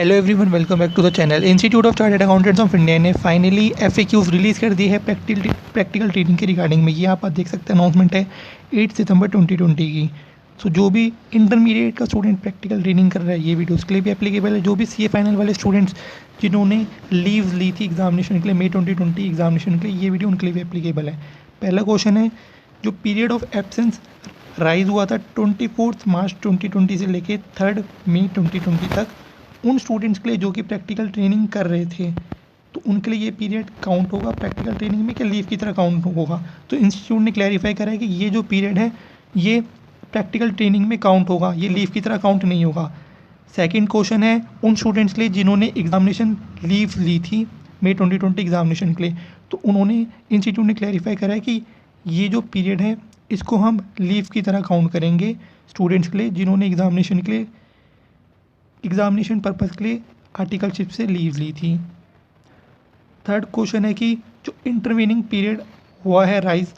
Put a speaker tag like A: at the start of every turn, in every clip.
A: Hello everyone, welcome back to the channel. Institute of chartered accountants of India ने finally FAQs release कर दी है practical training के regarding में। ये आप देख सकते हैं, अनाउंसमेंट है 8 सितंबर 2020 की। सो जो भी इंटरमीडिएट का स्टूडेंट प्रैक्टिकल ट्रेनिंग कर रहा है, ये वीडियो उसके लिए भी एप्लीकेबल है। जो भी सीए फाइनल वाले स्टूडेंट्स जिन्होंने लीव्स ली थी एग्जामिनेशन के लिए, मई 2020 एग्जामिनेशन के लिए, ये वीडियो उनके लिए भी एप्लीकेबल है। पहला क्वेश्चन है, जो पीरियड ऑफ एब्सेंस राइज हुआ था 24 मार्च 2020 से लेके 3 मई 2020 तक, उन स्टूडेंट्स के लिए जो कि प्रैक्टिकल ट्रेनिंग कर रहे थे, तो उनके लिए ये पीरियड काउंट होगा प्रैक्टिकल ट्रेनिंग में, क्या लीव की तरह काउंट होगा? तो इंस्टीट्यूट ने क्लैरिफाई करा है कि ये जो पीरियड है ये प्रैक्टिकल ट्रेनिंग में काउंट होगा, ये लीव की तरह काउंट नहीं होगा। सेकंड क्वेश्चन है, उन स्टूडेंट्स के लिए जिन्होंने एग्जामिनेशन लीव ली थी मई 2020 एग्जामिनेशन के लिए, तो उन्होंने इंस्टीट्यूट ने क्लैरिफाई करा है कि ये जो पीरियड है इसको हम लीव की तरह काउंट करेंगे स्टूडेंट्स के लिए जिन्होंने एग्जामिनेशन पर्पज़ के लिए आर्टिकलशिप से लीव ली थी। थर्ड क्वेश्चन है कि जो इंटरवीनिंग पीरियड हुआ है राइज,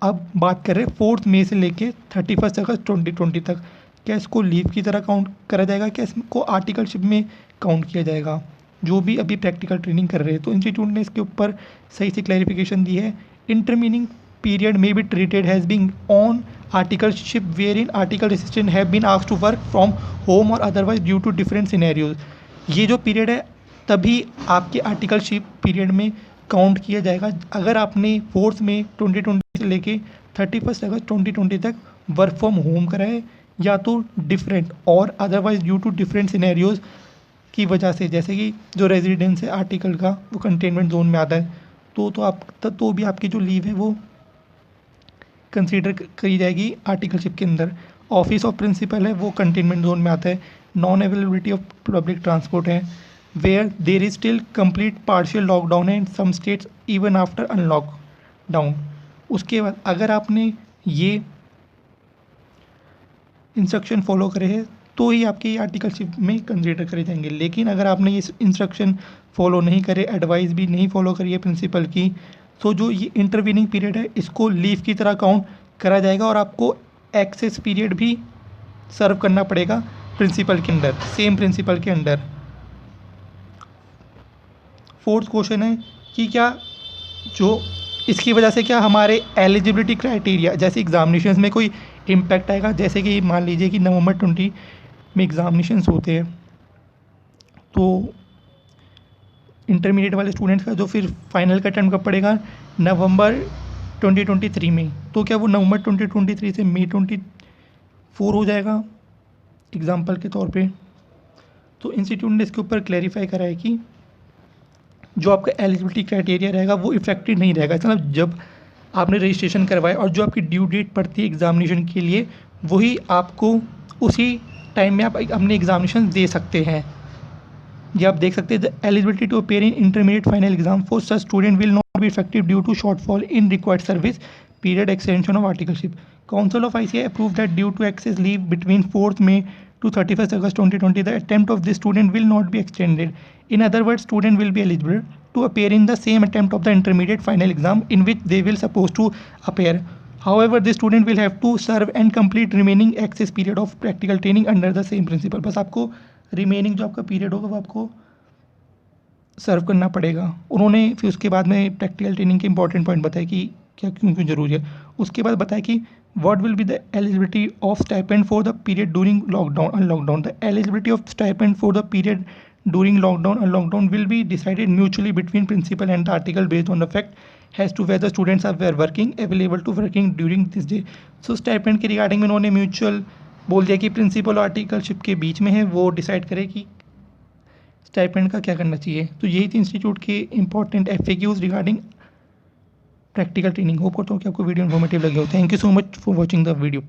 A: अब बात कर रहे हैं 4 मई से लेके 31 अगस्त 2020 तक, क्या इसको लीव की तरह काउंट करा जाएगा, क्या इसको आर्टिकलशिप में काउंट किया जाएगा, जो भी अभी प्रैक्टिकल ट्रेनिंग कर रहे हैं? तो इंस्टीट्यूट ने इसके ऊपर सही से क्लैरिफिकेशन दी है। इंटरमीनिंग period may be treated as being on articleship wherein article assistant have been asked to work from home or otherwise due to different scenarios। ये जो पीरियड है तभी आपके आर्टिकलशिप पीरियड में काउंट किया जाएगा अगर आपने 4 मई 2020 से लेके 31 अगस्त 2020 तक वर्क फ्रॉम होम करा है, या तो डिफरेंट और otherwise due to different scenarios की वजह से, जैसे कि जो रेजिडेंस है आर्टिकल का वो कंटेनमेंट जोन में आता है, तो भी आपकी जो लीव है वो कंसीडर करी जाएगी आर्टिकलशिप के अंदर। ऑफिस ऑफ प्रिंसिपल है वो कंटेनमेंट जोन में आता है। Non availability of public transport है, where there is still complete partial lockdown है in some states even after unlockdown. उसके बाद अगर आपने ये इंस्ट्रक्शन फॉलो करे हैं तो ही आपके आर्टिकलशिप में कंसीडर करे जाएंगे। लेकिन अगर आपने ये इंस्ट्रक्शन फॉलो नहीं करे, एडवाइस भी नहीं फॉलो करी है प्रिंसिपल की, तो जो ये इंटरवीनिंग पीरियड है इसको लीव की तरह काउंट करा जाएगा और आपको एक्सेस पीरियड भी सर्व करना पड़ेगा प्रिंसिपल के अंडर, सेम प्रिंसिपल के अंडर। फोर्थ क्वेश्चन है कि क्या जो इसकी वजह से क्या हमारे एलिजिबिलिटी क्राइटेरिया जैसे एग्जामिनेशंस में कोई इम्पैक्ट आएगा? जैसे कि मान लीजिए कि नवंबर 20 में एग्जामिनेशंस होते हैं, तो इंटरमीडिएट वाले स्टूडेंट्स का जो फिर फाइनल का अटेम्प्ट कब पड़ेगा? नवंबर 2023 में। तो क्या वो नवंबर 2023 से मई 24 हो जाएगा एग्जाम्पल के तौर पे? तो इंस्टीट्यूट ने इसके ऊपर क्लैरिफाई करा है कि जो आपका एलिजिबिलिटी क्राइटेरिया रहेगा वो इफेक्टिव नहीं रहेगा। मतलब जब आपने रजिस्ट्रेशन करवाया और जो आपकी ड्यू डेट पड़ती है एग्जामिनेशन के लिए, वही आपको उसी टाइम में आप अपने एग्जामिनेशन दे सकते हैं। ये आप देख सकते हैं, the eligibility to appear in intermediate final exam for such student will not be effective due to shortfall in required service period extension of articleship. Council of ICAI approve that due to excess leave between 4 May to 31 August 2020, the attempt of this student will not be extended. In other words, student will be eligible to appear in the same attempt of the intermediate final exam in which they will supposed to appear. However, this student will have to serve and complete remaining access period of practical training under the same principle। बस आपको remaining जो आपका period होगा वो आपको सर्व करना पड़ेगा। उन्होंने फिर उसके बाद में प्रैक्टिकल ट्रेनिंग के इंपॉर्टेंट पॉइंट बताया कि क्या क्यों क्यों जरूरी है। उसके बाद बताया कि what will be the eligibility of stipend for the period during lockdown and lockdown। The eligibility of stipend for the period during lockdown and lockdown will be decided mutually between principal and the article based on the fact as to whether students are working available to working during this day। So stipend के regarding में उन्होंने mutual बोल दिया कि principal और articleship के बीच में है, वो डिसाइड करे कि स्टाइपेंड का क्या करना चाहिए। तो यही थी इंस्टीट्यूट के important FAQs regarding practical training. Hope करता हूँ कि आपको वीडियो इन्फॉर्मेटिव लगे हो। Thank you so much for watching the video.